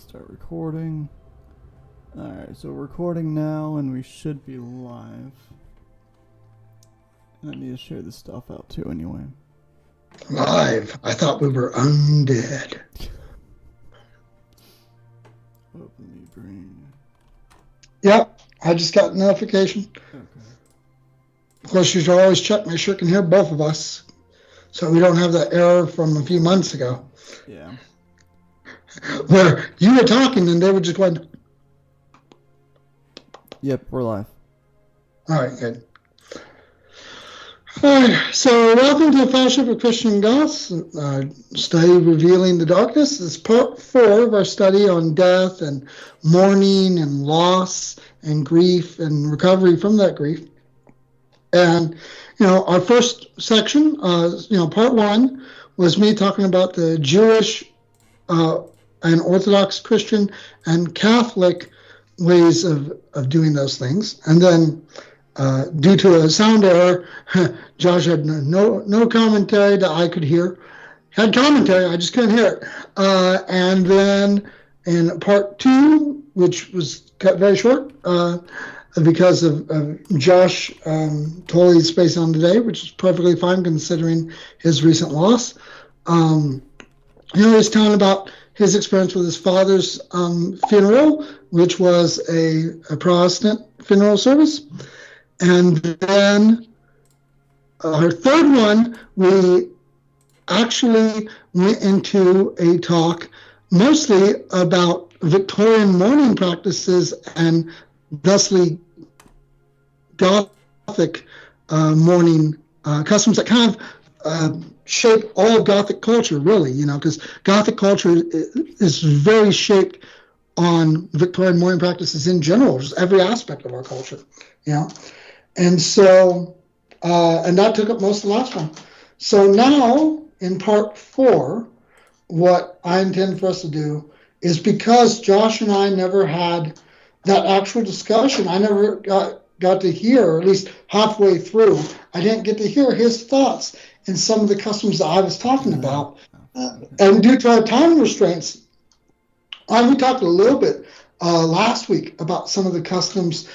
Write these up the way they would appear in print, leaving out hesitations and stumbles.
Start recording. Alright, so we're recording now and we should be live. And I need to share this stuff out too anyway. Live? I thought we were undead. Open me brain. Yep, I just got a notification. Okay. Of course, you should always check, make sure you can hear both of us, so we don't have that error from a few months ago. Yeah. Where you were talking and they were just going. Yep, we're live. All right, good. All right, so welcome to the Fellowship of Christian Goths, study Revealing the Darkness. This is part 4 of our study on death and mourning and loss and grief and recovery from that grief. And, our first section, part 1 was me talking about the Jewish and Orthodox Christian and Catholic ways of doing those things. And then due to a sound error, Josh had no commentary that I could hear. Had commentary, I just couldn't hear it. And then in part 2, which was cut very short because of Josh totally spacing on today, which is perfectly fine considering his recent loss. He's telling about his experience with his father's funeral, which was a Protestant funeral service. And then our third one, we actually went into a talk mostly about Victorian mourning practices and thusly Gothic mourning customs that kind of shape all of Gothic culture, really, because Gothic culture is very shaped on Victorian mourning practices in general, just every aspect of our culture, And so, and that took up most of the last one. So now, in part 4, what I intend for us to do is, because Josh and I never had that actual discussion, I never got to hear, or at least halfway through, I didn't get to hear his thoughts in some of the customs that I was talking about. And due to our time restraints, we talked a little bit last week about some of the customs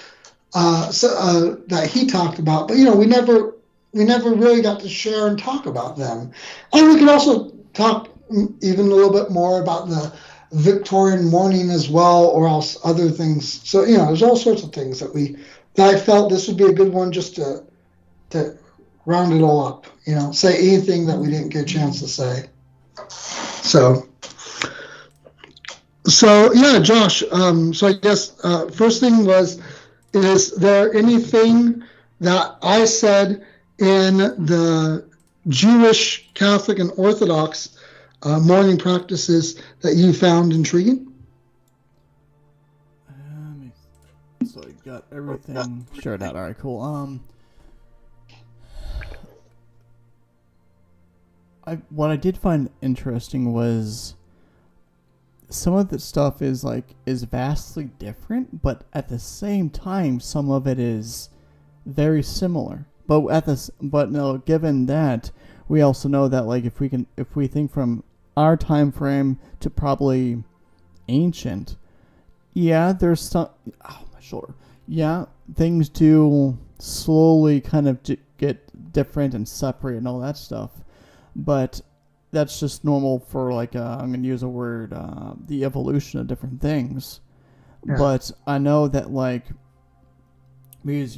that he talked about, but we never really got to share and talk about them. And we can also talk even a little bit more about the Victorian mourning as well, or else other things. So there's all sorts of things that I felt this would be a good one just to round it all up. Say anything that we didn't get a chance to say. So yeah, Josh. So I guess first thing was, is there anything that I said in the Jewish, Catholic, and Orthodox mourning practices that you found intriguing? So you got everything shared out. All right, cool. What I did find interesting was some of the stuff is vastly different, but at the same time, some of it is very similar. But given that, we also know that if we think from our time frame to probably ancient, there's some. Oh, my shoulder. Yeah, things do slowly kind of get different and separate and all that stuff, but that's just normal for I'm going to use a word, the evolution of different things. Yeah. But I know that because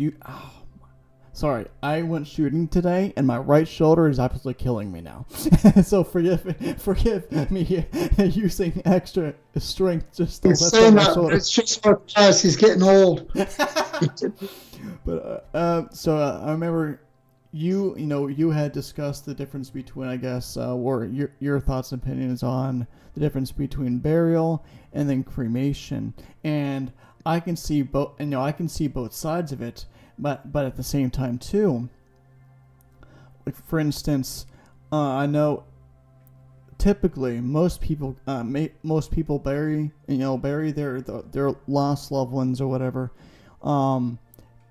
sorry, I went shooting today and my right shoulder is absolutely killing me now. So forgive me using extra strength just to lift up my shoulder. It's just because he's getting old. But I remember you had discussed the difference between, I guess, or your thoughts and opinions on the difference between burial and then cremation. And I can see both, I can see both sides of it, but at the same time too. For instance, I know typically most people bury their lost loved ones or whatever.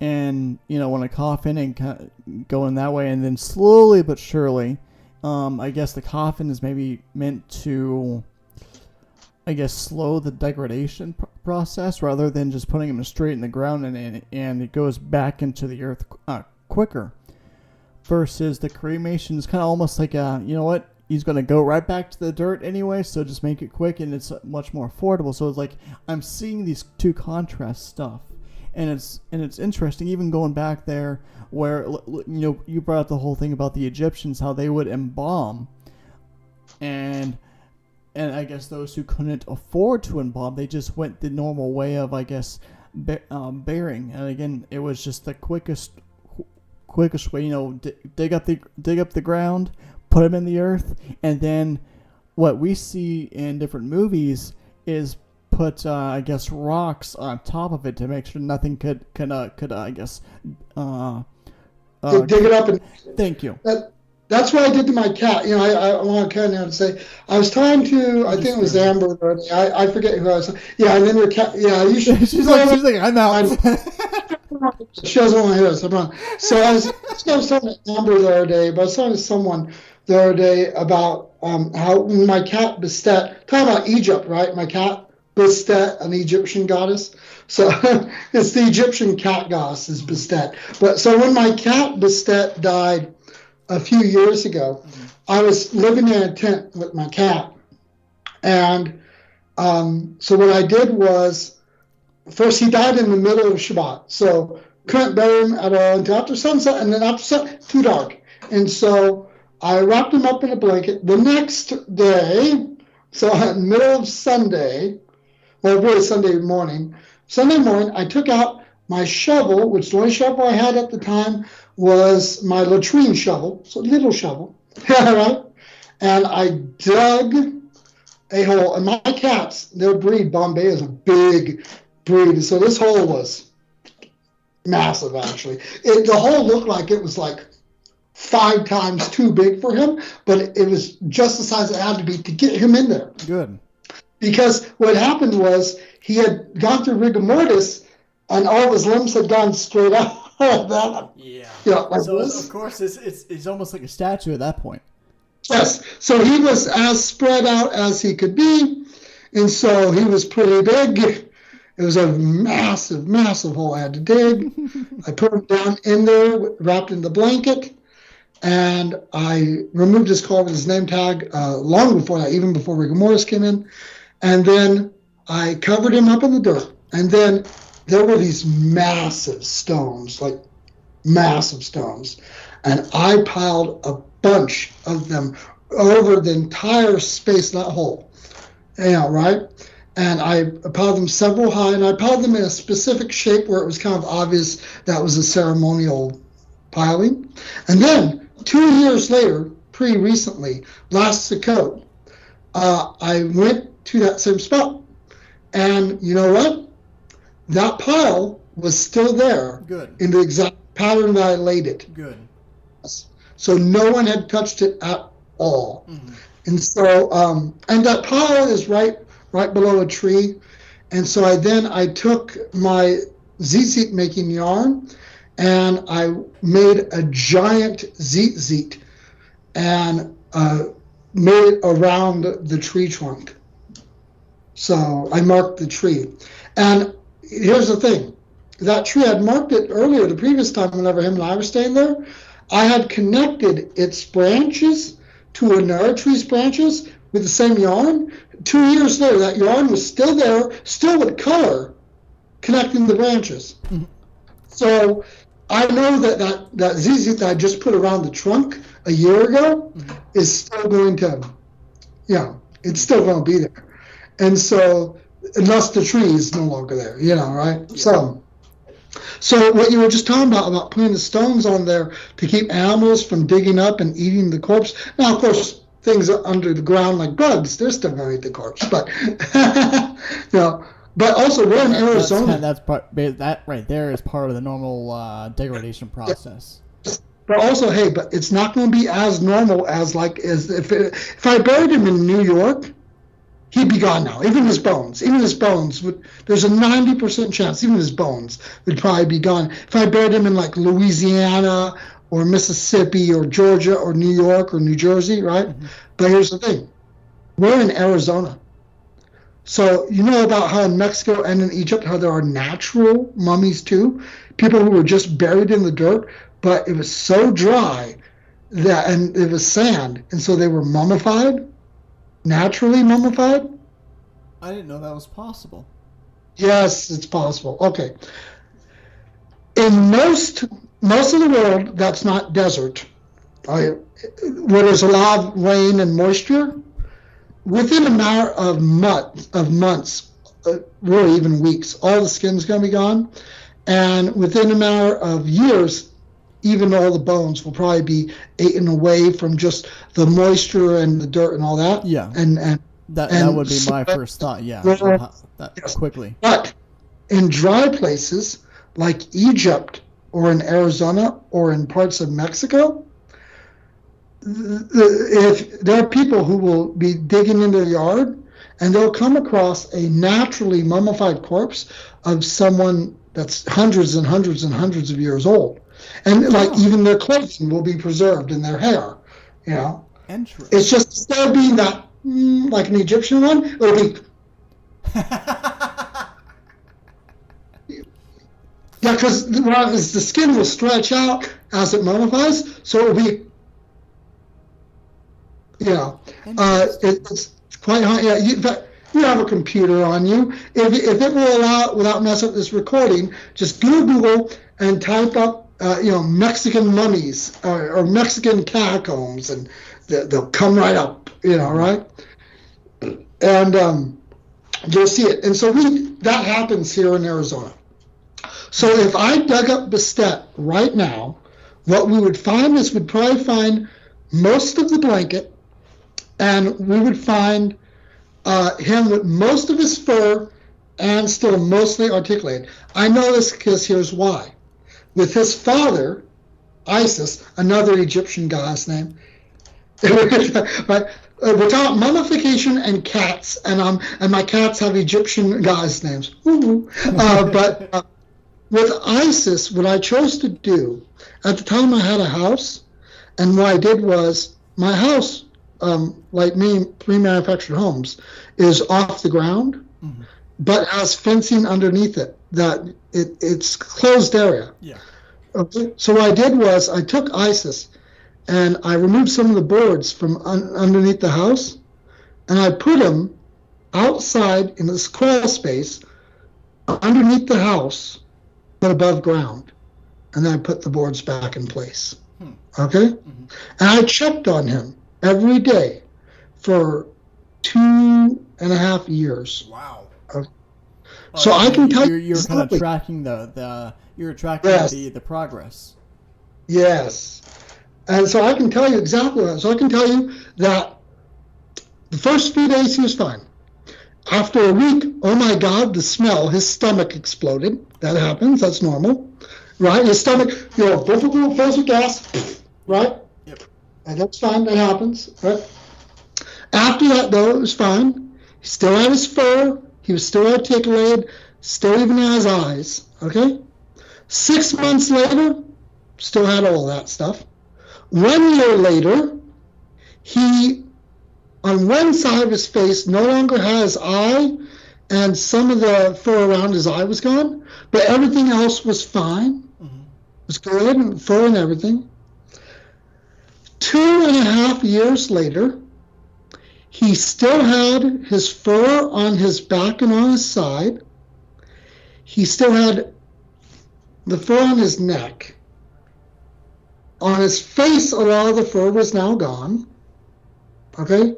And when a coffin and going that way, and then slowly but surely, I guess the coffin is maybe meant to I guess, slow the degradation process rather than just putting him straight in the ground and it goes back into the earth quicker. Versus the cremation is kind of almost like you know what, he's going to go right back to the dirt anyway, so just make it quick and it's much more affordable. So it's like I'm seeing these two contrast stuff, and it's interesting even going back there where you brought up the whole thing about the Egyptians, how they would embalm, and I guess those who couldn't afford to embalm, they just went the normal way of, I guess, burying. And again, it was just the quickest way, dig up the ground, put them in the earth, and then what we see in different movies is put I guess rocks on top of it to make sure nothing could I guess dig it up. And thank you. That's what I did to my cat. I want to kind of say I was talking to, I think it was Amber. I forget who I was. Yeah, and then your cat. Yeah, you should. she's like I'm out. She doesn't want to hear us. I'm wrong. So I was talking to Amber the other day, but I was talking to someone the other day about how when my cat Bastet, talking about Egypt, right? My cat Bastet, an Egyptian goddess. So it's the Egyptian cat goddess is Bastet. But so when my cat Bastet died a few years ago, I was living in a tent with my cat. And so what I did was, first he died in the middle of Shabbat. So couldn't bury him at all until after sunset, and then after sunset, too dark. And so I wrapped him up in a blanket. The next day, so in the middle of Sunday, well, really Sunday morning, I took out my shovel, which the only shovel I had at the time was my latrine shovel, so a little shovel, right? And I dug a hole, and my cats, their breed, Bombay, is a big breed, so this hole was massive, actually. The hole looked like it was like 5 times too big for him, but it was just the size it had to be to get him in there. Good. Because what happened was he had gone through rigor mortis, and all of his limbs had gone straight out. Yeah. Like so this. Of course, it's almost like a statue at that point. Yes. So he was as spread out as he could be, and so he was pretty big. It was a massive, massive hole I had to dig. I put him down in there, wrapped in the blanket, and I removed his collar with his name tag long before that, even before rigor mortis came in. And then I covered him up in the dirt. And then there were these massive stones, like massive stones. And I piled a bunch of them over the entire space of that hole. Right? And I piled them several high, and I piled them in a specific shape where it was kind of obvious that was a ceremonial piling. And then 2 years later, pretty recently, last Sukkot, I went to that same spot. And you know what? That pile was still there. Good. In the exact pattern that I laid it. Good. So no one had touched it at all. Mm-hmm. And so, and that pile is right below a tree. And so I took my zit making yarn, and I made a giant zit and made it around the tree trunk. So I marked the tree. And here's the thing. That tree, I'd marked it earlier, the previous time whenever him and I were staying there. I had connected its branches to another tree's branches with the same yarn. 2 years later, that yarn was still there, still with color, connecting the branches. Mm-hmm. So I know that ZZ that I just put around the trunk a year ago is still going to, it's still going to be there. And so, unless the tree is no longer there, right? Yeah. So what you were just talking about putting the stones on there to keep animals from digging up and eating the corpse. Now, of course, things under the ground like bugs, they're still going to eat the corpse. But, but also we're in Arizona. That right there is part of the normal degradation process. But also, but it's not going to be as normal as if I buried him in New York, he'd be gone now. Even his bones there's a 90% chance even his bones would probably be gone. If I buried him in like Louisiana or Mississippi or Georgia or New York or New Jersey, right? Mm-hmm. But here's the thing. We're in Arizona. So you know about how in Mexico and in Egypt, how there are natural mummies too, people who were just buried in the dirt, but it was so dry that, and it was sand, and so they were mummified, naturally mummified. I didn't know that was possible. Yes, it's possible. Okay, in most of the world, that's not desert, where there's a lot of rain and moisture. Within a matter of months, really even weeks, all the skin's going to be gone. And within a matter of years, even all the bones will probably be eaten away from just the moisture and the dirt and all that. Yeah. And that would be my first thought. Yeah. That yes. Quickly. But in dry places like Egypt or in Arizona or in parts of Mexico, if there are people who will be digging into the yard and they'll come across a naturally mummified corpse of someone that's hundreds and hundreds and hundreds of years old, and like even their clothing will be preserved in their hair, you know. Interesting. It's just instead of being that like an Egyptian one, it'll be yeah, because the skin will stretch out as it mummifies, so it'll be. Yeah, it's quite hard. Yeah, you have a computer on you. If it will allow, without messing up this recording, just Google and type up, Mexican mummies or Mexican catacombs, and they'll come right up. Right? And you'll see it. And so that happens here in Arizona. So if I dug up Bastet right now, what we would find is we'd probably find most of the blanket. And we would find him with most of his fur and still mostly articulated. I know this because here's why. With his father, Isis, another Egyptian goddess name, right? We're talking mummification and cats, and my cats have Egyptian goddess names. But with Isis, what I chose to do, at the time I had a house, and what I did was, my house, like me, pre-manufactured homes, is off the ground, but has fencing underneath it. That it's closed area. Yeah. Okay. So what I did was I took Isis, and I removed some of the boards from underneath the house, and I put them outside in this crawl space underneath the house, but above ground, and then I put the boards back in place. Okay. And I checked on him every day for 2.5 years. Wow. So I can tell you you're kind of tracking the progress. Yes. And so I can tell you exactly that. So I can tell you that the first few days he was fine. After a week, oh my God, the smell, his stomach exploded. That happens, that's normal. Right? His stomach, fills with gas, right? Yep. And that's fine, that happens, right? After that, though, it was fine. He still had his fur. He was still articulated, still even had his eyes, okay? 6 months later, still had all that stuff. 1 year later, he, on one side of his face, no longer had his eye, and some of the fur around his eye was gone, but everything else was fine. It was good, and fur and everything. 2.5 years later, he still had his fur on his back and on his side. He still had the fur on his neck. On his face, a lot of the fur was now gone. Okay?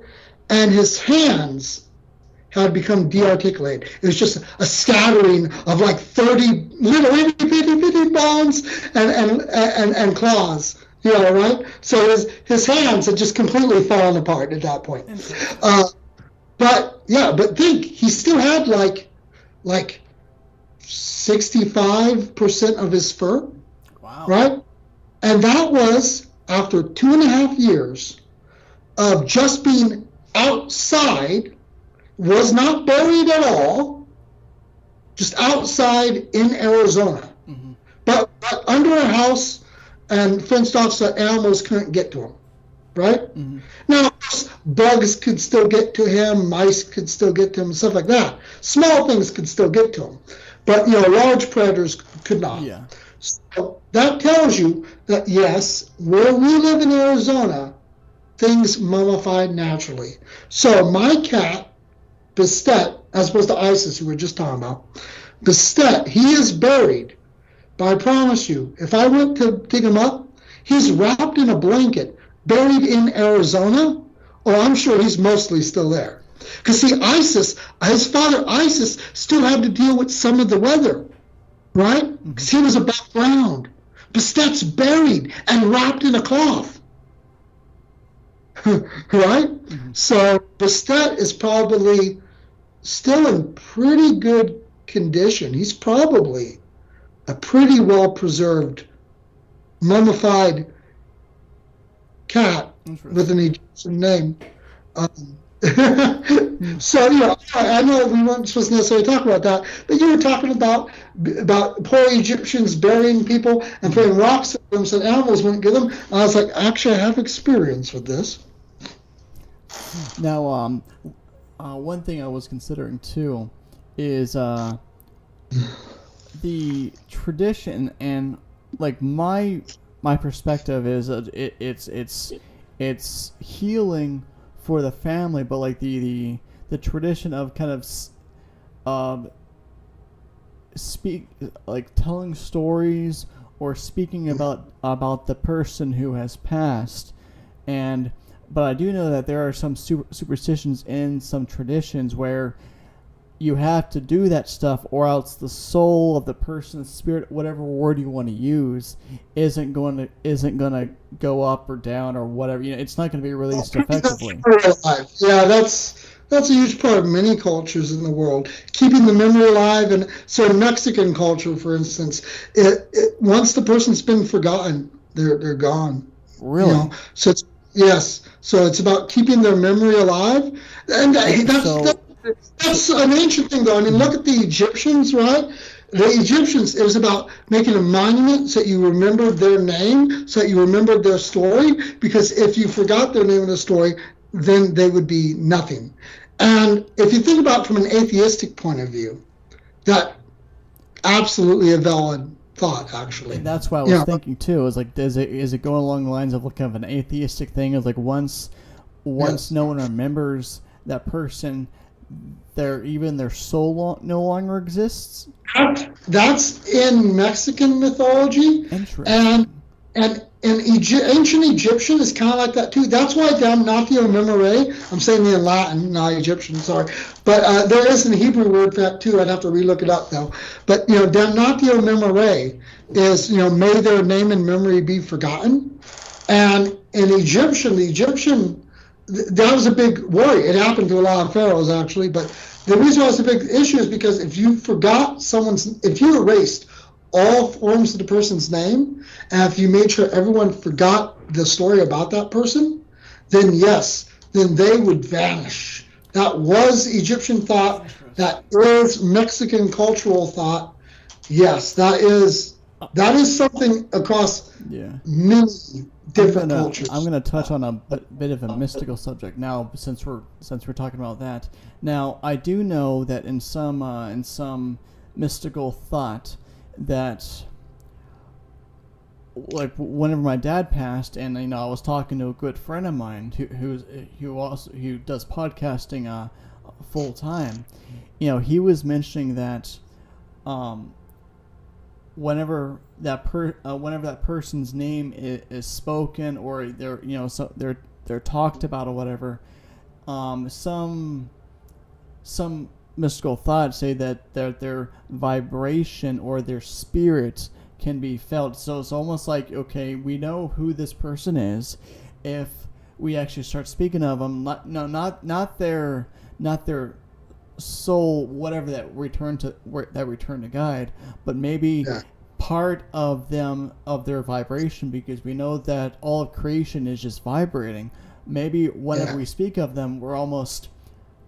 And his hands had become dearticulated. It was just a scattering of like 30 little itty bones and claws. Right? So his hands had just completely fallen apart at that point. But think, he still had like 65% of his fur. Wow. Right? And that was after 2.5 years of just being outside, was not buried at all, just outside in Arizona. But under a house and fenced off so animals couldn't get to him. right? Mm-hmm. Now, of course, bugs could still get to him, mice could still get to him, stuff like that. Small things could still get to him, but large predators could not. Yeah. So that tells you that yes, where we live in Arizona, things mummified naturally. So my cat, Bastet, as opposed to Isis, who we were just talking about, Bastet, he is buried. But I promise you, if I went to dig him up, he's wrapped in a blanket, buried in Arizona. Oh, I'm sure he's mostly still there. Because see, Isis, his father Isis, still had to deal with some of the weather, right? Because he was above ground. Bastet's buried and wrapped in a cloth. Right? Mm-hmm. So Bastet is probably still in pretty good condition. He's probably a pretty well preserved, mummified cat with an Egyptian name. So I know we weren't supposed to necessarily talk about that, but you were talking about poor Egyptians burying people and throwing rocks at them so animals wouldn't get them. And I was like, actually, I have experience with this. Now, one thing I was considering too is the tradition, and like my perspective is it's healing for the family, but like the tradition of kind of telling stories or speaking about the person who has passed. But I do know that there are some superstitions in some traditions where you have to do that stuff, or else the soul of the person's spirit, whatever word you want to use, isn't going to go up or down or whatever. It's not going to be released effectively. Yeah, that's a huge part of many cultures in the world, keeping the memory alive. And so in Mexican culture, for instance, once the person's been forgotten, they're gone. Really? So it's about keeping their memory alive, and that's an ancient thing, though. I mean, look at the Egyptians, right? The Egyptians, it was about making a monument so that you remembered their name, so that you remembered their story, because if you forgot their name and their story, then they would be nothing. And if you think about it from an atheistic point of view, that absolutely a valid thought, actually. And that's what I was thinking too. Is like, is it going along the lines of kind of an atheistic thing? Is like once no one remembers that person, their soul no longer exists. That's in Mexican mythology. Interesting. And ancient Egyptian is kind of like that too. That's why damnatio memoriae, I'm saying it in Latin, not Egyptian, sorry. But there is a Hebrew word for that too. I'd have to relook it up though. But damnatio memoriae is may their name and memory be forgotten. And in the Egyptian, that was a big worry. It happened to a lot of pharaohs actually, but the reason why it's a big issue is because if you erased all forms of the person's name, and if you made sure everyone forgot the story about that person, then they would vanish. That was Egyptian thought. That is Mexican cultural thought. Yes, that is something across many different cultures. I'm going to touch on a bit of a mystical subject now, since we're talking about that. Now, I do know that in some mystical thought, that like whenever my dad passed, and I was talking to a good friend of mine who does podcasting full time, he was mentioning that whenever that person's name is spoken, or they're talked about or whatever, some mystical thoughts say that their vibration or their spirit can be felt. So it's almost like, okay, we know who this person is if we actually start speaking of them. Not their soul, whatever that return to guide, but maybe part of them, of their vibration, because we know that all of creation is just vibrating. Maybe whenever we speak of them, we're almost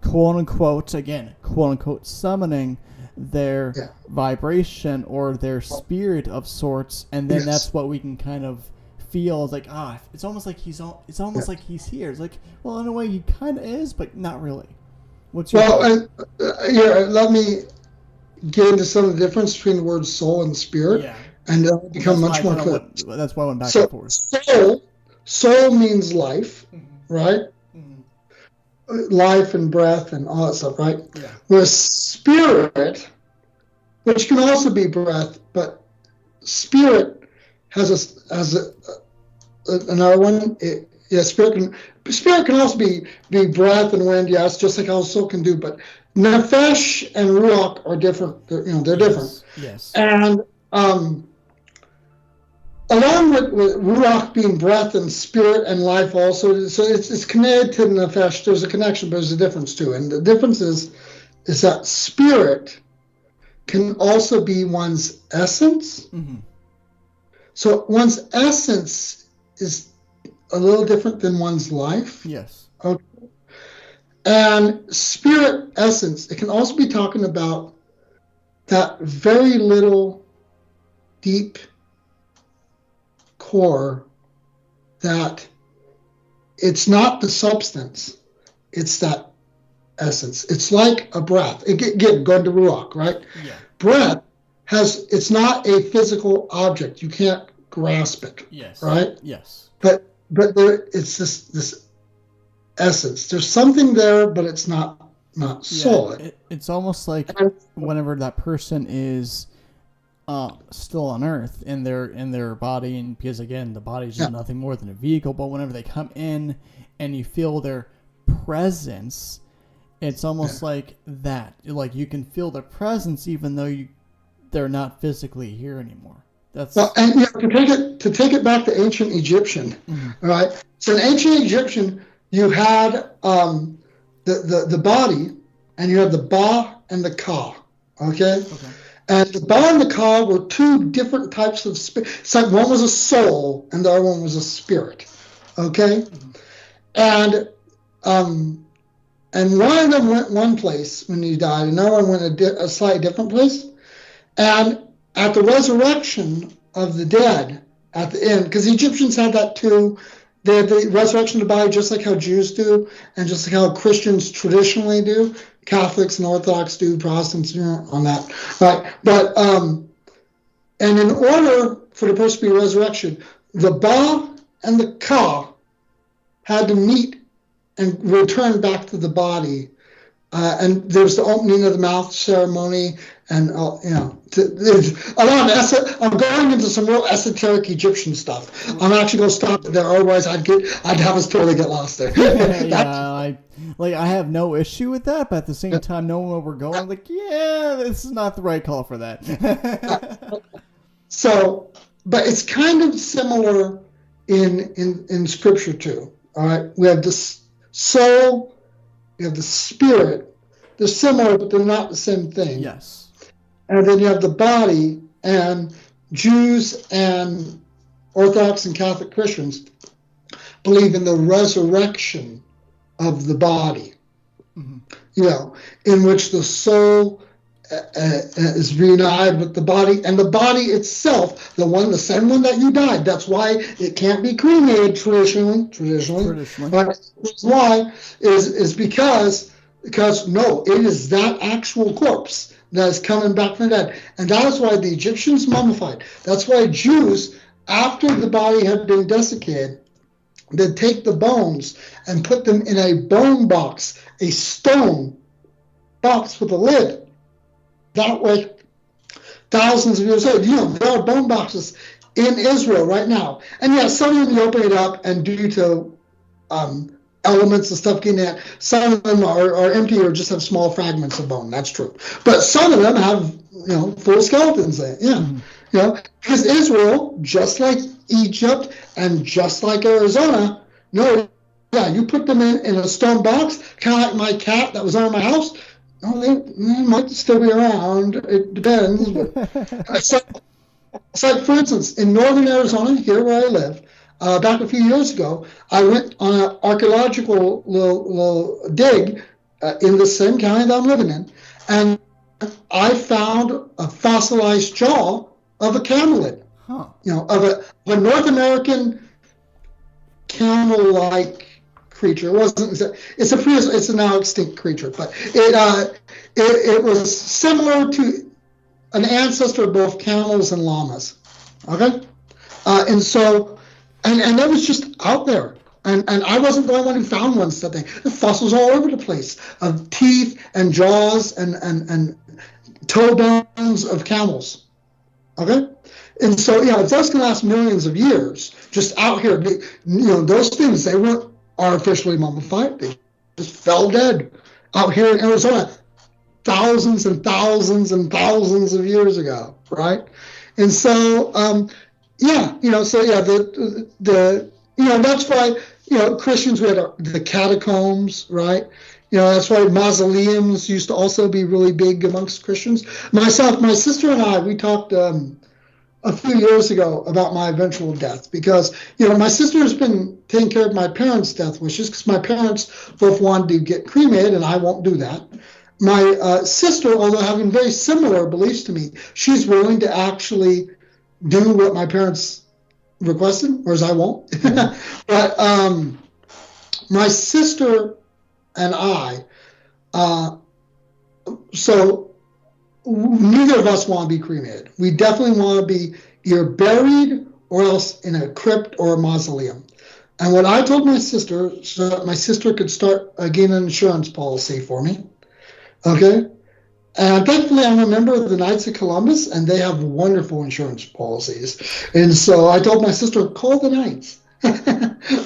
quote unquote summoning their vibration or their spirit of sorts, and then that's what we can kind of feel like it's almost like it's almost like he's here. It's like, well, in a way he kind of is, but not really. What's your let me get into some of the difference between the word soul and spirit, and it'll become much more clear. That's why I went back and forth. Soul means life, right? Life and breath and all that stuff, right? Yeah. Whereas spirit, which can also be breath, but spirit has another one. Spirit can also be breath and wind, yes, just like how soul can do. But nefesh and ruach are different. They're different. Yes. And along with ruach being breath and spirit and life also, so it's connected to nefesh. There's a connection, but there's a difference too. And the difference is that spirit can also be one's essence. Mm-hmm. So one's essence is a little different than one's life. Yes. Okay. And spirit essence, it can also be talking about that very little deep core that it's not the substance, it's that essence. It's like a breath. Again, going to ruach, right? Yeah. Breath it's not a physical object. You can't grasp it. Yes. Right? Yes. But it's this essence. There's something there, but it's not solid. It's almost like whenever that person is still on Earth in their body, and because again the body is just nothing more than a vehicle, but whenever they come in and you feel their presence, it's almost like that. Like you can feel their presence even though they're not physically here anymore. That's and to take it back to ancient Egyptian, right? So in ancient Egyptian, you had the body, and you had the ba and the ka. Okay. And the ba and the ka were two different types of spirit. So one was a soul, and the other one was a spirit. Okay. And one of them went one place when he died, and another one went a slightly different place. And at the resurrection of the dead, at the end, because the Egyptians had that too. They had the resurrection of the body just like how Jews do, and just like how Christians traditionally do. Catholics and Orthodox do, Protestants on that. Right? But and in order for the person to be resurrection, the Ba and the Ka had to meet and return back to the body. And there's the opening of the mouth ceremony, and there's a lot of I'm going into some real esoteric Egyptian stuff. I'm actually going to stop it there, otherwise I'd have us totally get lost there. I have no issue with that, but at the same time, knowing where we're going, I'm like, this is not the right call for that. So, but it's kind of similar in Scripture too. All right, we have this soul. You have the spirit. They're similar, but they're not the same thing. Yes. And then you have the body, and Jews and Orthodox and Catholic Christians believe in the resurrection of the body. Mm-hmm. In which the soul is reunited with the body, and the body itself, the same one that you died. That's why it can't be cremated traditionally. But why is because no, it is that actual corpse that is coming back from the dead, and that is why the Egyptians mummified. That's why Jews, after the body had been desiccated, they'd take the bones and put them in a bone box, a stone box with a lid. That way, thousands of years later, there are bone boxes in Israel right now. And some of them you open it up, and due to elements and stuff getting in, some of them are empty or just have small fragments of bone. That's true. But some of them have, full skeletons in it. Because Israel, just like Egypt and just like Arizona, you put them in a stone box, kind of like my cat that was under my house. Oh, they might still be around. It depends. It's like, for instance, in northern Arizona, here where I live, back a few years ago, I went on an archaeological little dig in the same county that I'm living in, and I found a fossilized jaw of a camelid. of a North American camel-like creature. It's a now extinct creature, but it was similar to an ancestor of both camels and llamas. Okay, and that was just out there. And I wasn't the only one who found one stuff. The fossils all over the place of teeth and jaws and toe bones of camels. Okay? And so, if that's going to last millions of years, just out here, those things, they weren't artificially mummified. They just fell dead out here in Arizona thousands and thousands and thousands of years ago, right? And so, that's why, Christians, we had the catacombs, right? That's why mausoleums used to also be really big amongst Christians. My sister and I, we talked a few years ago about my eventual death because, my sister has been taking care of my parents' death wishes because my parents both wanted to get cremated and I won't do that. My sister, although having very similar beliefs to me, she's willing to actually do what my parents requested, whereas I won't. But my sister and I, so neither of us want to be cremated. We definitely want to be either buried or else in a crypt or a mausoleum. And what I told my sister, so that my sister could start again an insurance policy for me, okay? And thankfully, I'm a member of the Knights of Columbus, and they have wonderful insurance policies. And so I told my sister, call the Knights,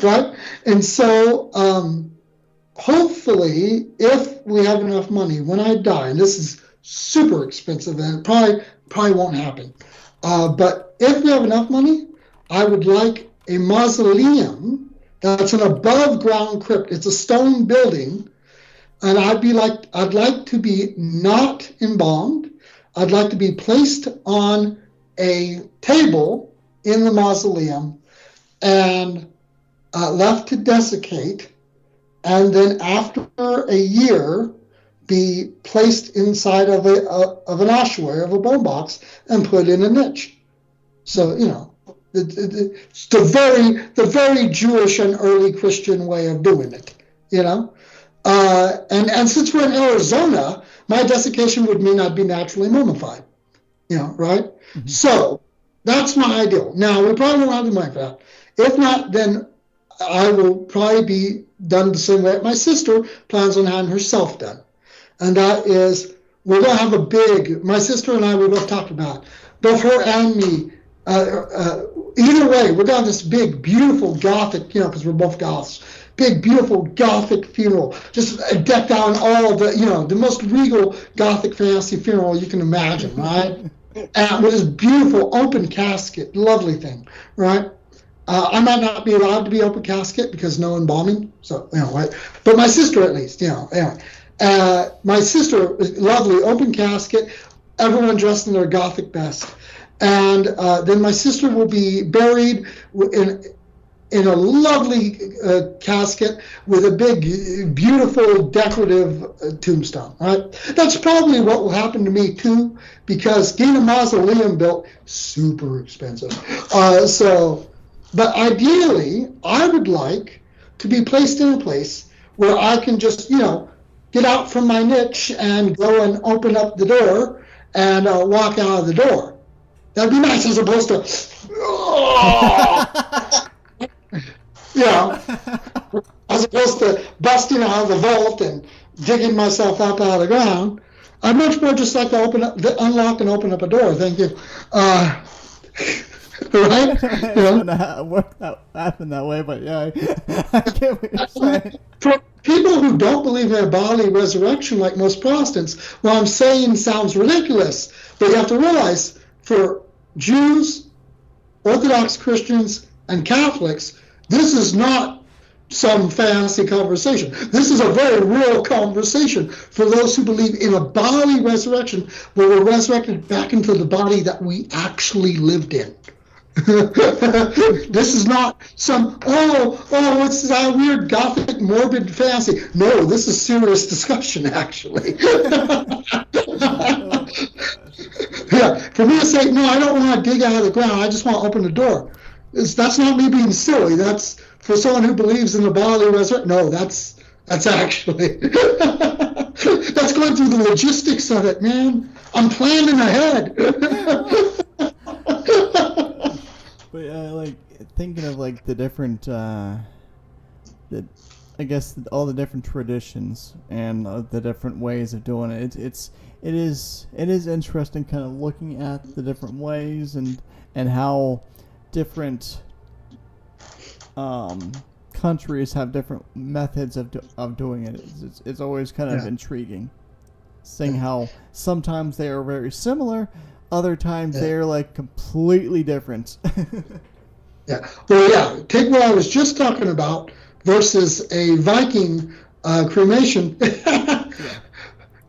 right? And so hopefully, if we have enough money, when I die, and this is super expensive, and it probably won't happen, but if we have enough money, I would like a mausoleum that's an above-ground crypt. It's a stone building. And I'd like to be not embalmed. I'd like to be placed on a table in the mausoleum and left to desiccate, and then after a year, be placed inside of an ossuary, of a bone box, and put in a niche. So it's the very Jewish and early Christian way of doing it. And since we're in Arizona, my desiccation would mean I'd be naturally mummified, right? Mm-hmm. So that's my ideal. Now, we probably won't have the money for that. If not, then I will probably be done the same way my sister plans on having herself done. And that is, we're going to have my sister and I, we both talked about, both her and me, either way, we're going to have this big, beautiful Gothic, because we're both Goths, big, beautiful Gothic funeral, just decked out in all the most regal Gothic fantasy funeral you can imagine, right? And with this beautiful open casket, lovely thing, right? I might not be allowed to be open casket because no embalming, so, right? But my sister at least, anyway. My sister, lovely, open casket, everyone dressed in their Gothic best. And then my sister will be buried in a lovely casket with a big, beautiful, decorative tombstone, right? That's probably what will happen to me too, because getting a mausoleum built, super expensive. But ideally, I would like to be placed in a place where I can just, get out from my niche and go and open up the door and walk out of the door. That'd be nice, as opposed to, as opposed to busting out of the vault and digging myself up out of the ground. I'd much more just like to unlock and open up a door. Thank you. Right? It wouldn't happen that way, but yeah, I get what you're saying. For people who don't believe in a bodily resurrection, like most Protestants, what I'm saying sounds ridiculous, but you have to realize, for Jews, Orthodox Christians, and Catholics, this is not some fancy conversation. This is a very real conversation for those who believe in a bodily resurrection, where we're resurrected back into the body that we actually lived in. This is not some, what's that weird Gothic morbid fantasy. No, this is serious discussion, actually. Yeah, For me to say, no, I don't want to dig out of the ground. I just want to open the door. That's not me being silly. That's for someone who believes in the bodily resurrection. No, that's actually that's going through the logistics of it, man. I'm planning ahead. But like thinking of like the different, I guess all the different traditions and the different ways of doing it. It is interesting, kind of looking at the different ways and how different countries have different methods of doing it. It's always kind of intriguing, seeing how sometimes they are very similar, other times they are like completely different. Yeah. Well, yeah. Take what I was just talking about versus a Viking cremation.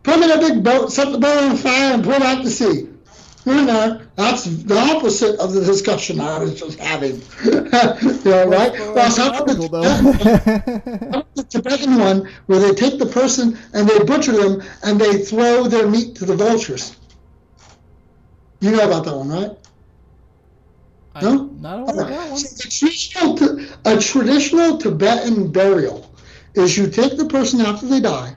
Put in a big boat, set the boat on fire, and put out to sea. No, that's the opposite of the discussion I was just having. Right? Well, the Tibetan one where they take the person and they butcher them and they throw their meat to the vultures. You know about that one, right? No? Not aware of that one. A traditional Tibetan burial is you take the person after they die,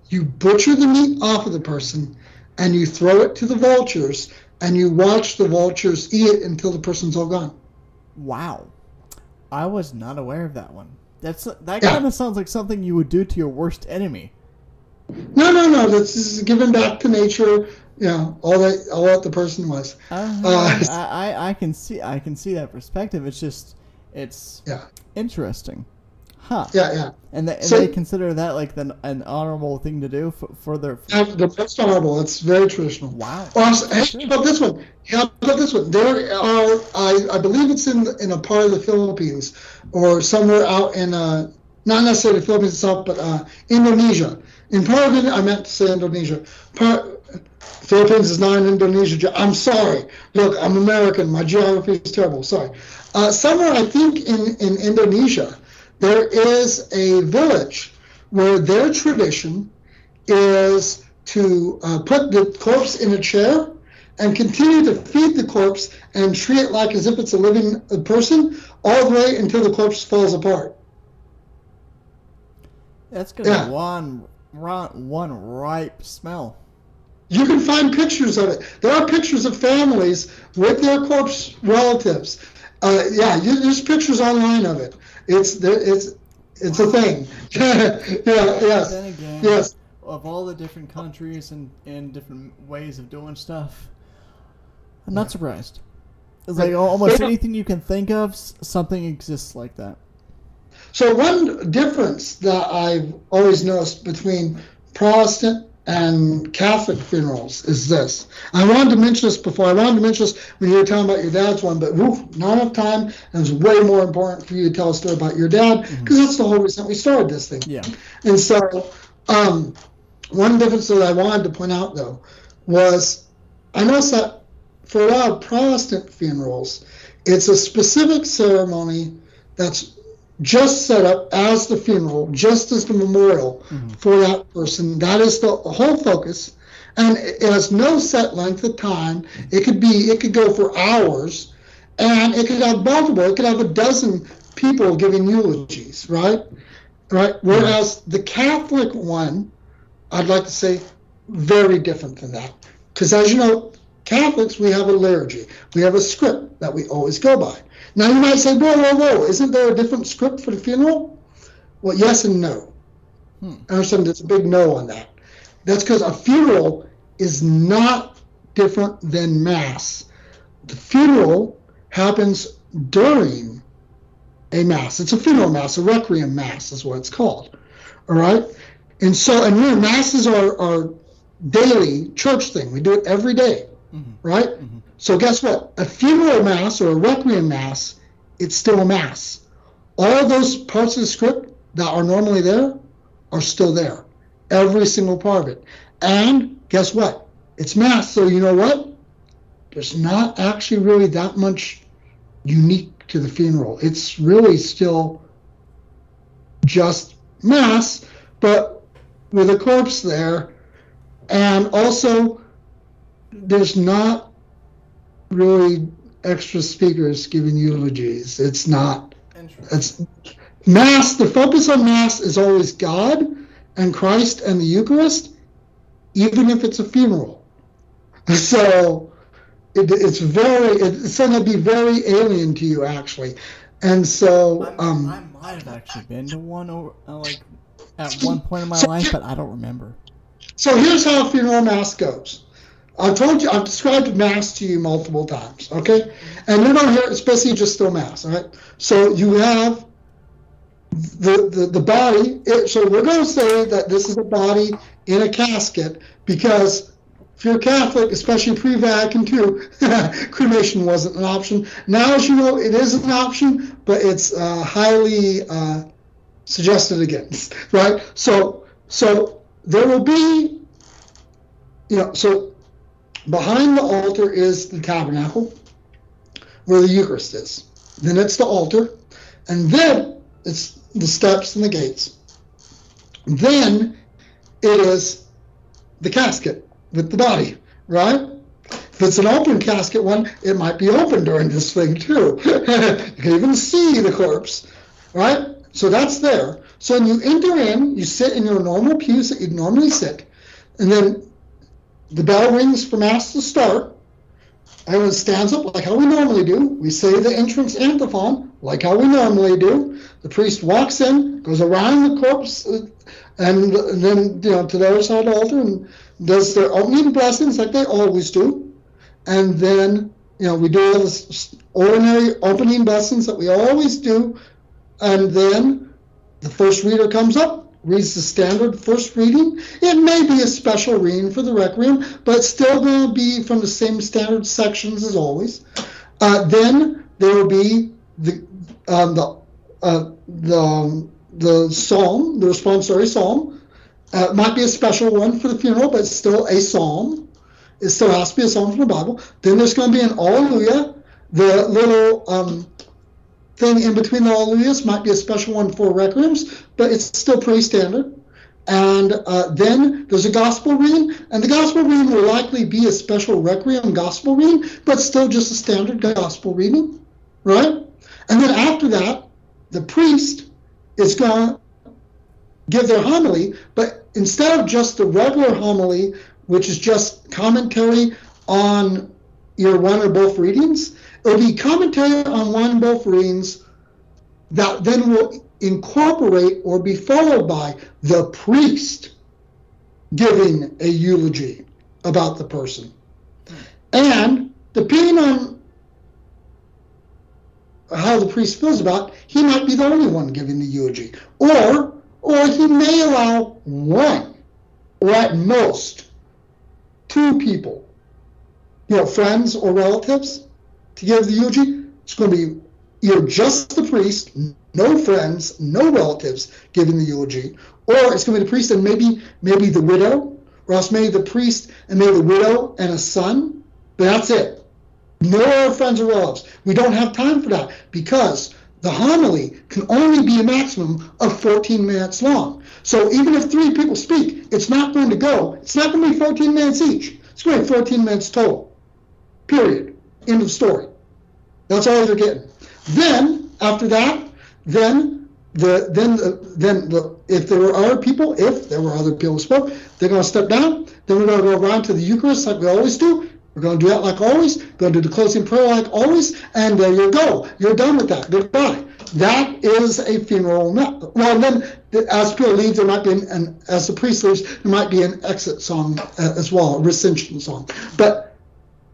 you butcher the meat off of the person, and you throw it to the vultures, and you watch the vultures eat it until the person's all gone. Wow. I was not aware of that one. That kind of sounds like something you would do to your worst enemy. No. This is given back to nature. All that the person was. I can see that perspective. It's just interesting, huh? Yeah. And they consider that like an honorable thing to do for their. The most honorable. It's very traditional. Wow. How about this one? There are I believe it's in a part of the Philippines or somewhere out in not necessarily the Philippines itself, but Indonesia. In part of it, I meant to say Indonesia. Philippines is not in Indonesia. I'm sorry. Look, I'm American. My geography is terrible. Sorry. Somewhere, I think, in Indonesia, there is a village where their tradition is to put the corpse in a chair and continue to feed the corpse and treat it like as if it's a living person all the way until the corpse falls apart. That's going to be one ripe smell. You can find pictures of it. There are pictures of families with their corpse relatives. There's pictures online of it. It's a thing. Yes. Then again, yes. Of all the different countries and different ways of doing stuff, I'm not surprised. It's like almost anything you can think of, something exists like that. So one difference that I've always noticed between Protestant and Catholic funerals is this. I wanted to mention this before. I wanted to mention this when you were talking about your dad's one, but not enough time, and it's way more important for you to tell a story about your dad, because that's the whole reason we started this thing. Yeah. And so one difference that I wanted to point out, though, was I noticed that for a lot of Protestant funerals, it's a specific ceremony that's just set up as the funeral, just as the memorial for that person. That is the whole focus, and it has no set length of time. It could go for hours, and it could have multiple. It could have a dozen people giving eulogies, right? Whereas the Catholic one, I'd like to say, very different than that, because as you know, Catholics, we have a liturgy, we have a script that we always go by. Now you might say, whoa, isn't there a different script for the funeral? Well, yes and no. I understand there's a big no on that. That's because a funeral is not different than Mass. The funeral happens during a Mass. It's a funeral Mass, a requiem Mass is what it's called. All right? And remember, Masses are our daily church thing. We do it every day, right? So guess what? A funeral Mass or a requiem Mass, it's still a Mass. All those parts of the script that are normally there are still there. Every single part of it. And guess what? It's Mass, so you know what? There's not actually really that much unique to the funeral. It's really still just Mass, but with a corpse there. And also, there's not really extra speakers giving eulogies. It's not. Interesting. It's Mass. The focus on Mass is always God and Christ and the Eucharist, even if it's a funeral. So it's going to be very alien to you, actually. And so I might have actually been to one like at one point in my life, but I don't remember. So here's how a funeral Mass goes. I've described Mass to you multiple times, okay? And you're not here, especially just still Mass, all right? So you have the body. So we're going to say that this is a body in a casket because if you're Catholic, especially pre-Vatican II, cremation wasn't an option. Now, as you know, it is an option, but it's highly suggested against, right? So there will be, so behind the altar is the tabernacle where the Eucharist is. Then it's the altar, and then it's the steps and the gates. Then it is the casket with the body, right? If it's an open casket one, it might be open during this thing too. You can even see the corpse, right? So that's there. So when you enter in, you sit in your normal pews that you'd normally sit, and then the bell rings for Mass to start. Everyone stands up like how we normally do. We say the entrance antiphon like how we normally do. The priest walks in, goes around the corpse, and then to the other side of the altar and does their opening blessings like they always do. And then we do the ordinary opening blessings that we always do. And then the first reader comes up, reads the standard first reading. It may be a special reading for the Requiem, but it's still going to be from the same standard sections as always. Then there will be the psalm, the responsory psalm. It might be a special one for the funeral, but it's still a psalm. It still has to be a psalm from the Bible. Then there's going to be an Alleluia. The little thing in between the Alleluias might be a special one for Requiems, but it's still pretty standard. And then there's a gospel reading, and the gospel reading will likely be a special Requiem gospel reading, but still just a standard gospel reading, right? And then after that, the priest is going to give their homily, but instead of just the regular homily, which is just commentary on your one or both readings, it'll be commentary on one or both readings that then will incorporate or be followed by the priest giving a eulogy about the person. And depending on how the priest feels about it, he might be the only one giving the eulogy. Or he may allow one, or at most, two people, friends or relatives, to give the eulogy. It's going to be either just the priest, no friends, no relatives giving the eulogy, or it's going to be the priest and maybe the widow, or else maybe the priest and maybe the widow and a son, but that's it. No other friends or relatives. We don't have time for that because the homily can only be a maximum of 14 minutes long. So even if 3 people speak, it's not going to be 14 minutes each. It's going to be 14 minutes total. Period. End of story. That's all they're getting. Then after that, if there were other people who spoke, they're going to step down. Then we're going to go around to the Eucharist like we always do. We're going to do that like always. We're going to do the closing prayer like always. And there you go. You're done with that. Goodbye. That is a funeral. Well, then as people leave, there might be as the priest leaves, there might be an exit song as well, a recension song. But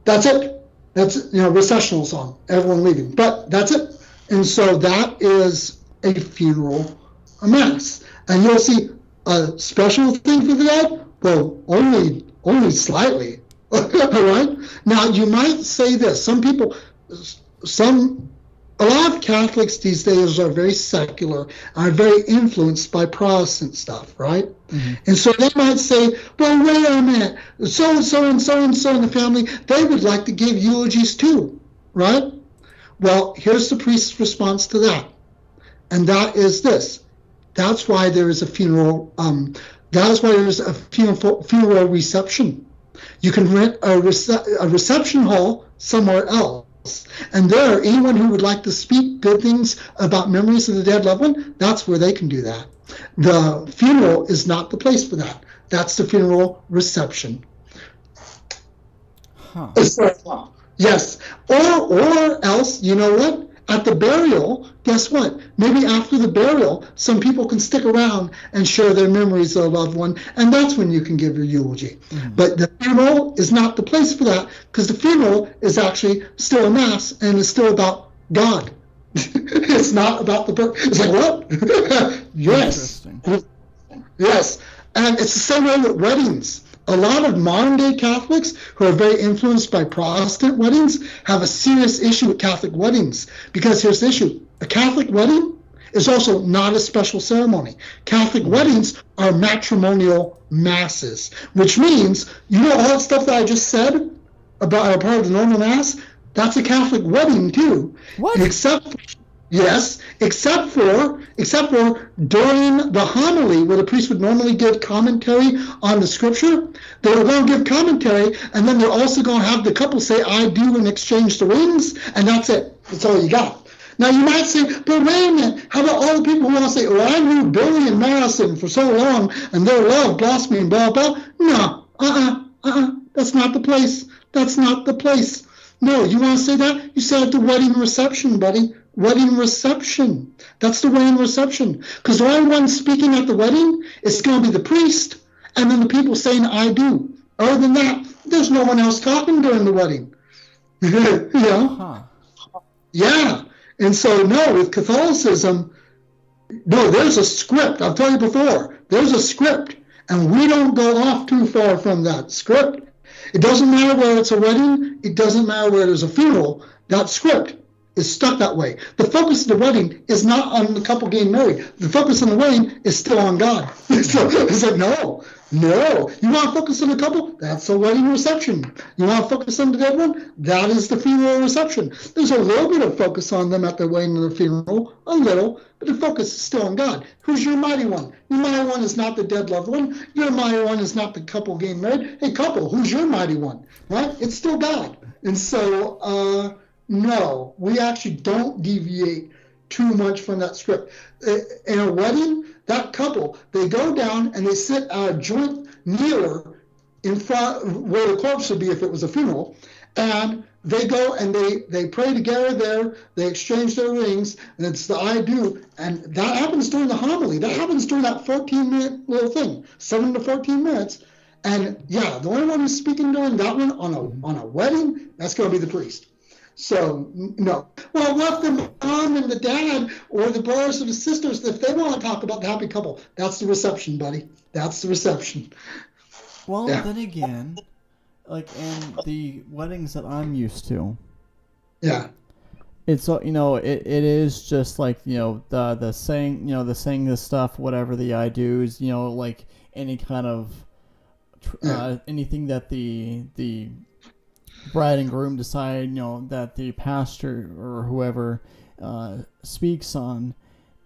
that's it. That's recessional song. Everyone leaving. But that's it. And so that is a funeral, a mass. And you'll see a special thing for the dead. Well, only slightly. All right. Now you might say this. A lot of Catholics these days are very secular, are very influenced by Protestant stuff, right? Mm-hmm. And so they might say, well, wait a minute, so-and-so and so-and-so in the family, they would like to give eulogies too, right? Well, here's the priest's response to that. And that is this. That's why there is a funeral, funeral reception. You can rent a reception hall somewhere else. And there, anyone who would like to speak good things about memories of the dead loved one, that's where they can do that. The funeral is not the place for that. That's the funeral reception. Huh. Yes. Or else, you know what? At the burial, guess what? Maybe after the burial, some people can stick around and share their memories of a loved one, and that's when you can give your eulogy. Mm-hmm. But the funeral is not the place for that, because the funeral is actually still a mass, and it's still about God. It's not about the person. It's like, what? Yes. Yes. And it's the same way with weddings. A lot of modern-day Catholics who are very influenced by Protestant weddings have a serious issue with Catholic weddings, because here's the issue. A Catholic wedding is also not a special ceremony. Catholic weddings are matrimonial masses, which means, you know, all that stuff that I just said about a part of the normal mass, that's a Catholic wedding too. What? Except for during the homily, where the priest would normally give commentary on the scripture, they were going to give commentary, and then they're also going to have the couple say, I do, and exchange the rings, and that's it. That's all you got. Now you might say, but wait a minute, how about all the people who want to say, I knew Billy and Madison for so long, and their love blossomed and blah, blah. No, that's not the place. That's not the place. No, you want to say that? You say at the wedding reception, buddy. Wedding reception. That's the wedding reception. Because the only one speaking at the wedding is going to be the priest, and then the people saying, I do. Other than that, there's no one else talking during the wedding. You know? Huh. Yeah. And so, no, with Catholicism, no, there's a script. I've told you before, there's a script, and we don't go off too far from that script. It doesn't matter whether it's a wedding. It doesn't matter whether there's a funeral. That script is stuck that way. The focus of the wedding is not on the couple getting married. The focus on the wedding is still on God. So it's like, no. You want to focus on the couple? That's a wedding reception. You want to focus on the dead one? That is the funeral reception. There's a little bit of focus on them at the wedding and the funeral, a little, but the focus is still on God. Who's your mighty one? Your mighty one is not the dead loved one. Your mighty one is not the couple getting married. Hey, couple, who's your mighty one? Right? It's still God. And so, no, we actually don't deviate too much from that script. In a wedding, that couple, they go down and they sit at a joint kneeler in front where the corpse would be if it was a funeral, and they go and they pray together there, they exchange their rings, and it's the I do, and that happens during the homily. That happens during that 14-minute little thing, 7 to 14 minutes. And yeah, the only one who's speaking during that one on a wedding, that's going to be the priest. So, no. Well, what the mom and the dad or the brothers or the sisters, if they want to talk about the happy couple, that's the reception, buddy. That's the reception. Well, yeah. Then again, like in the weddings that I'm used to, yeah, it's, you know, it is just like, you know, the saying, you know, the saying this stuff, whatever the I do's, you know, like any kind of anything that the bride and groom decide, you know, that the pastor or whoever speaks on,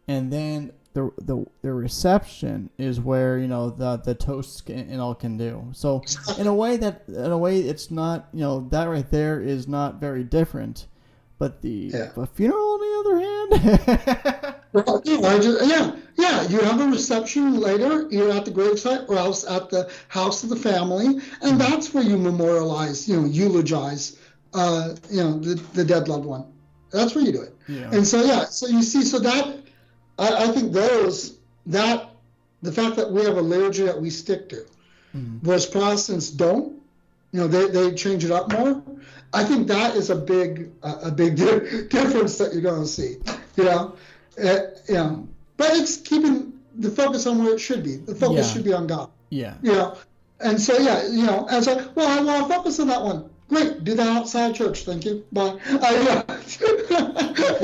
and then the reception is where, you know, the toasts and all can do. So in a way it's not, you know, that right there is not very different, but the funeral on the other hand. Well, you have a reception later, either at the gravesite or else at the house of the family, and that's where you memorialize, you know, eulogize, you know, the dead loved one. That's where you do it. Yeah. And so so you see, so that I think the fact that we have a liturgy that we stick to, whereas Protestants don't, you know, they change it up more. I think that is a big difference that you're going to see, you know. But it's keeping the focus on where it should be. The focus should be on God. Yeah. You know, and so you know, as I want to focus on that one. Great, do that outside church. Thank you. Bye. Well,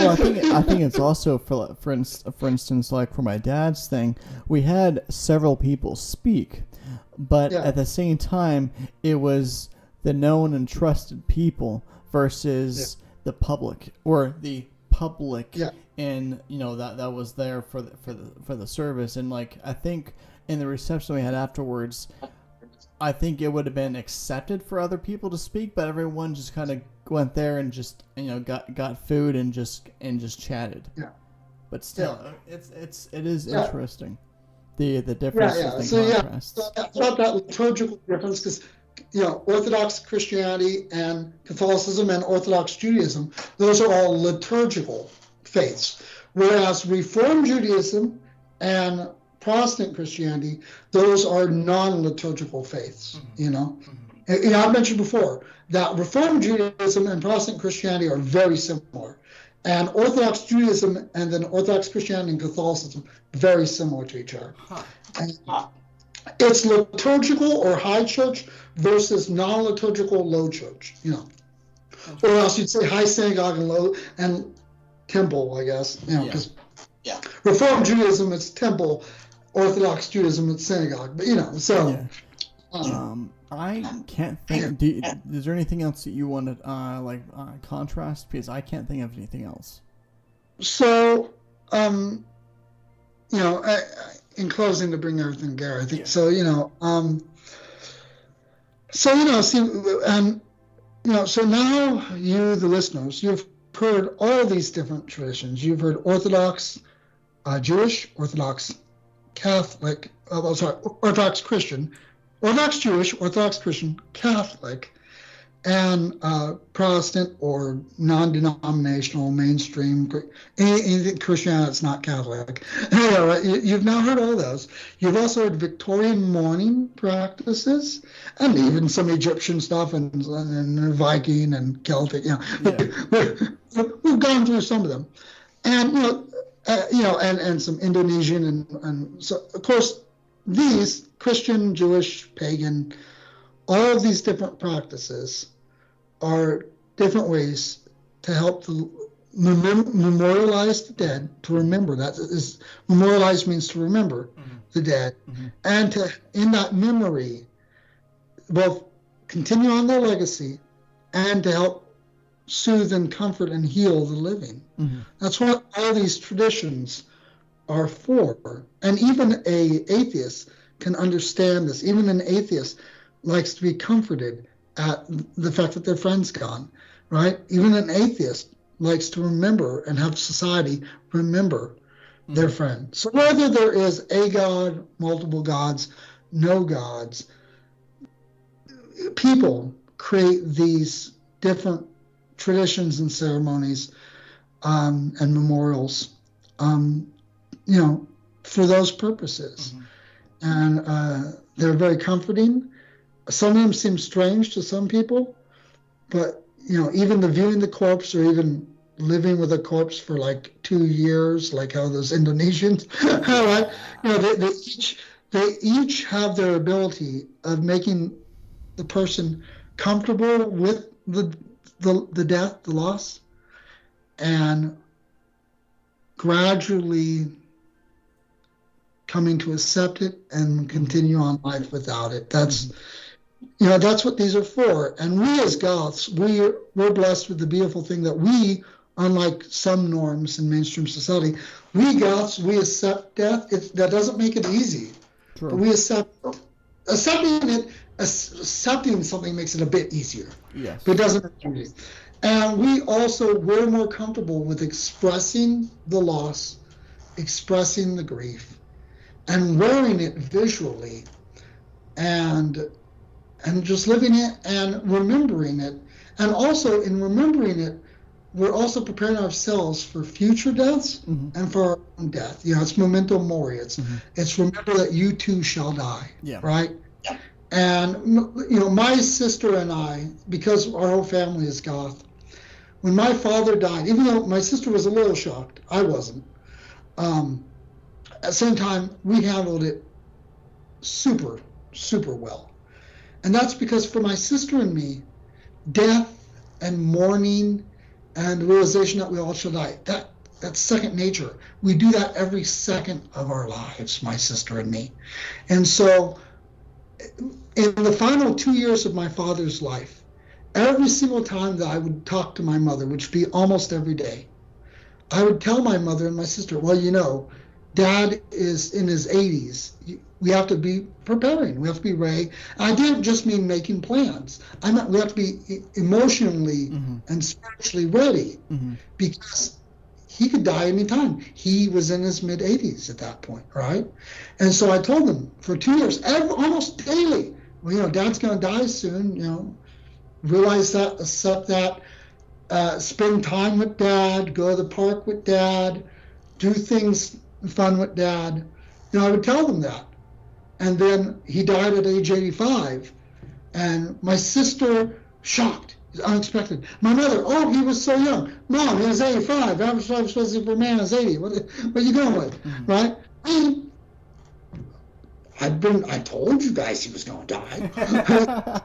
I think it's also for instance, like for my dad's thing, we had several people speak, but at the same time, it was the known and trusted people versus the public, or the public, and you know that was there for the service. And like I think in the reception we had afterwards, I think it would have been accepted for other people to speak, but everyone just kind of went there and just got food and just chatted. Yeah. But still, it is interesting. The difference. So about that liturgical difference, because Orthodox Christianity and Catholicism and Orthodox Judaism, those are all liturgical faiths, whereas Reformed Judaism and Protestant Christianity, those are non-liturgical faiths. I've mentioned before that Reformed Judaism and Protestant Christianity are very similar, and Orthodox Judaism and then Orthodox Christianity and Catholicism very similar to each other. And it's liturgical or high church versus non-liturgical low church. Or else you'd say high synagogue and low and temple, I guess. Because Reformed Judaism it's temple. Orthodox Judaism and synagogue, but I can't think. Is there anything else that you want to contrast? Because I can't think of anything else. So, in closing, to bring everything together, I think so. So now you, the listeners, you've heard all these different traditions. You've heard Orthodox Jewish, Orthodox Catholic, Orthodox Christian, Orthodox Jewish, Orthodox Christian, Catholic, and Protestant or non-denominational, mainstream, anything Christianity that's not Catholic. You've now heard all those. You've also heard Victorian mourning practices, and even some Egyptian stuff, and Viking and Celtic. We've gone through some of them, and and some Indonesian and so of course these Christian, Jewish, pagan, all of these different practices are different ways to help to memorialize the dead, to remember. That is, memorialize means to remember the dead, and to, in that memory, both continue on their legacy and to help soothe and comfort and heal the living. That's what all these traditions are for. And even an atheist can understand this. Even an atheist likes to be comforted at the fact that their friend's gone, right? Even an atheist likes to remember and have society remember their friend. So whether there is a God, multiple gods, no gods, people create these different traditions and ceremonies and memorials, for those purposes. And they're very comforting. Some of them seem strange to some people, but, even the viewing the corpse or even living with a corpse for like 2 years, like how those Indonesians, right? They each have their ability of making the person comfortable with the death, the loss, and gradually coming to accept it and continue on life without it. That's that's what these are for. And we as Goths, we're blessed with the beautiful thing that we, unlike some norms in mainstream society, we Goths, we accept death. That doesn't make it easy. True. But we accepting something makes it a bit easier. Yes. But it doesn't make it easy. And we're more comfortable with expressing the loss, expressing the grief, and wearing it visually, and just living it and remembering it. And also in remembering it, we're also preparing ourselves for future deaths and for our own death. It's memento mori. It's remember that you too shall die. Yeah. Right? Yeah. And my sister and I, because our whole family is Goth, when my father died, even though my sister was a little shocked, I wasn't. At the same time, we handled it super, super well. And that's because for my sister and me, death and mourning and the realization that we all shall die, that's second nature. We do that every second of our lives, my sister and me. And so in the final 2 years of my father's life, every single time that I would talk to my mother, which would be almost every day, I would tell my mother and my sister, well, Dad is in his 80s. we have to be preparing. We have to be ready. I didn't just mean making plans. I meant we have to be emotionally and spiritually ready because he could die anytime. He was in his mid-80s at that point, right? And so I told him for 2 years, almost daily, well, Dad's going to die soon, realize that, accept that, spend time with Dad, go to the park with Dad, do things fun with Dad. I would tell them that. And then he died at age 85. And my sister, shocked, unexpected. My mother, oh, he was so young. Mom, he was 85. Average life expectancy for a man is 80. What are you going with, right? And I told you guys he was going to die.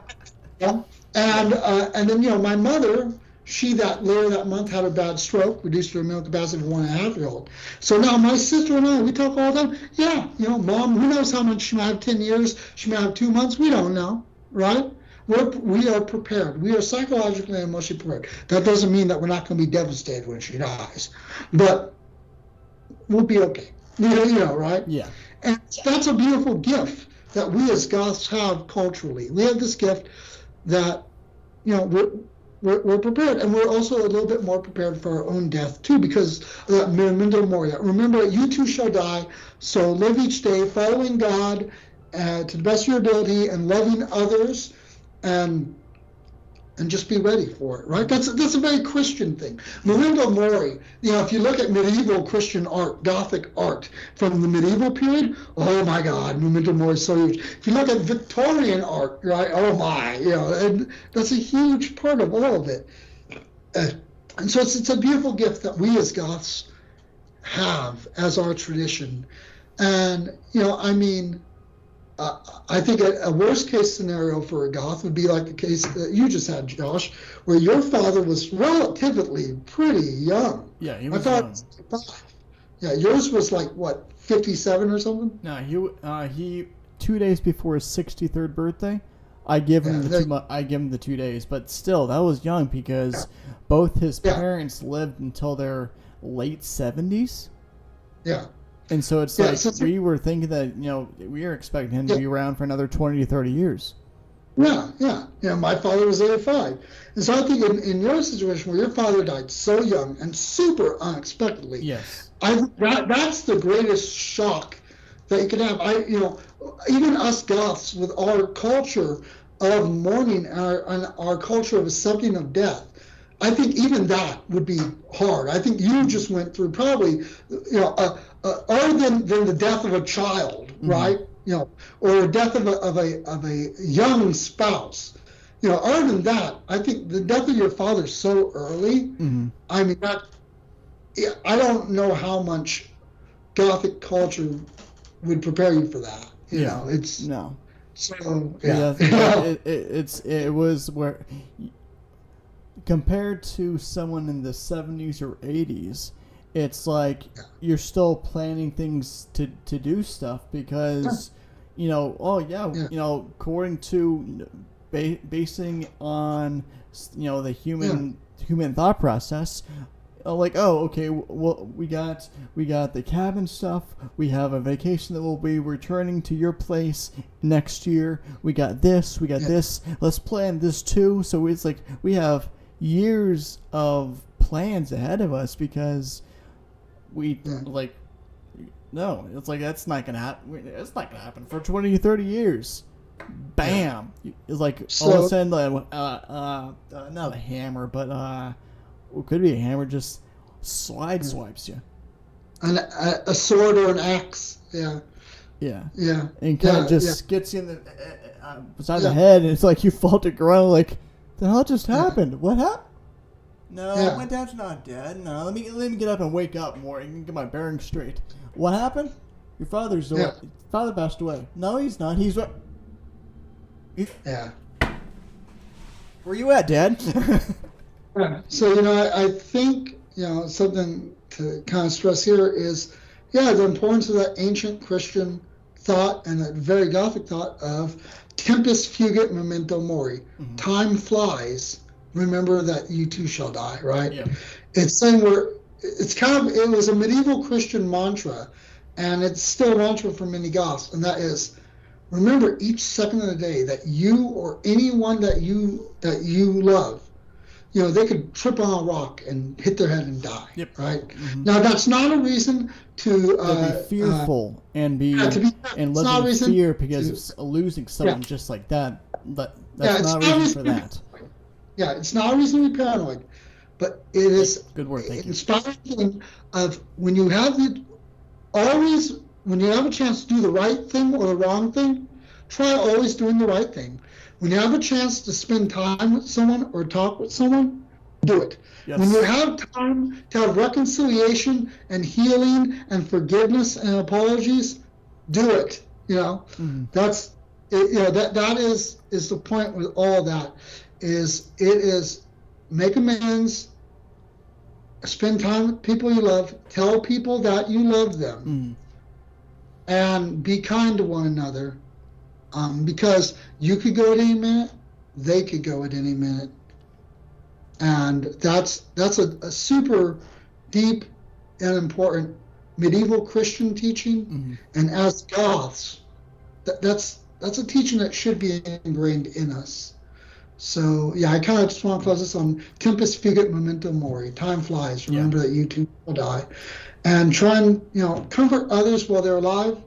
And then, my mother, she later that month had a bad stroke, reduced her mental capacity to 1.5-year-old. So now my sister and I, we talk all the time. Yeah, Mom, who knows how much she might have, 10 years, she might have 2 months, we don't know, right? We are prepared. We are psychologically and emotionally prepared. That doesn't mean that we're not going to be devastated when she dies, but we'll be okay, right? Yeah. And that's a beautiful gift that we as Goths have culturally. We have this gift that, we're prepared, and we're also a little bit more prepared for our own death too, because of that memento mori. Remember, you too shall die. So live each day following God to the best of your ability and loving others, and just be ready for it. Right? That's a very Christian thing. Memento mori. If you look at medieval Christian art, Gothic art from the medieval period, oh my God, memento mori is so huge. If you look at Victorian art, right? Oh my, and that's a huge part of all of it. And so it's a beautiful gift that we as Goths have as our tradition. And I think a worst case scenario for a Goth would be like the case that you just had, Josh, where your father was relatively pretty young. Yeah, he was young. Yeah, yours was like, what, 57 or something? No, he 2 days before his 63rd birthday, I give him the 2 days, but still, that was young because both his parents lived until their late 70s. Yeah. And so it's we were thinking that, we were expecting him to be around for another 20 to 30 years. Yeah. My father was 85. And so I think in your situation where your father died so young and super unexpectedly, yes, that's the greatest shock that you can have. Even us Goths with our culture of mourning and our culture of accepting of death, I think even that would be hard. I think you just went through probably, other than the death of a child, right? Or the death of a young spouse. Other than that, I think the death of your father so early. I mean, I don't know how much Gothic culture would prepare you for that. It's no. So it was where, compared to someone in the 70s or 80s, it's like you're still planning things to do stuff because, according to basing on, the human thought process, we got the cabin stuff. We have a vacation that will be returning to your place next year. We got this. This. Let's plan this too. So it's like we have years of plans ahead of us because no, it's like that's not gonna happen. It's not gonna happen for 20 to 30 years. Bam! It's like all of a sudden, not a hammer, but it could be a hammer. Just swipes you. A sword or an axe. Yeah. And kind of just gets you in the beside the head, and it's like you fall to ground. Like, the hell just happened? What happened? No, my dad's not dead. No, let me get up and wake up more and get my bearings straight. What happened? Your father's away. Father passed away. No, he's not. He's what? Where you at, Dad? So I think something to kind of stress here is the importance of that ancient Christian thought and that very Gothic thought of tempus fugit memento mori. Time flies. Remember that you too shall die, right? Yeah. It's saying it was a medieval Christian mantra, and it's still mantra for many goths, and that is, remember each second of the day that you or anyone that you love, they could trip on a rock and hit their head and die. Yep. Right. Mm-hmm. Now that's not a reason to be fearful and be and live in fear because of losing someone just like that. That's not a reason for that. Yeah, it's not a reason to be paranoid, but it is good word. Thank you. Inspiring of when you have when you have a chance to do the right thing or the wrong thing, try always doing the right thing. When you have a chance to spend time with someone or talk with someone, do it. Yes. When you have time to have reconciliation and healing and forgiveness and apologies, do it. Mm-hmm. That's that is the point with all that. It is make amends, spend time with people you love, tell people that you love them, and be kind to one another, because you could go at any minute, they could go at any minute, and that's a super deep and important medieval Christian teaching, and as Goths, that's a teaching that should be ingrained in us. So yeah, I kind of just want to close this on tempus fugit memento mori. Time flies. Remember that you too will die, and try and comfort others while they're alive.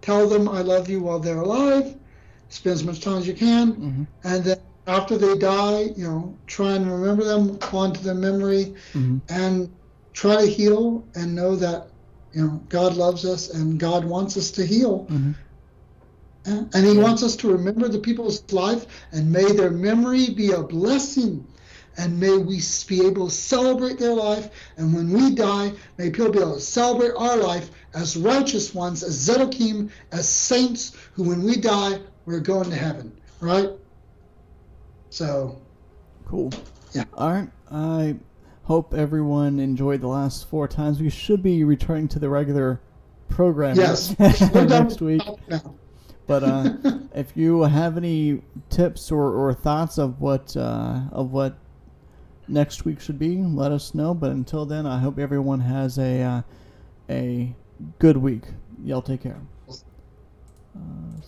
Tell them I love you while they're alive. Spend as much time as you can, and then after they die, try and remember them, hold to their memory, and try to heal and know that God loves us and God wants us to heal. And he wants us to remember the people's life, and may their memory be a blessing, and may we be able to celebrate their life, and when we die, may people be able to celebrate our life as righteous ones, as Zedekim, as saints, who when we die, we're going to heaven, right? So. Cool. Yeah. All right. I hope everyone enjoyed the last 4 times. We should be returning to the regular program next week. But if you have any tips or thoughts of what next week should be, let us know. But until then, I hope everyone has a good week. Y'all take care.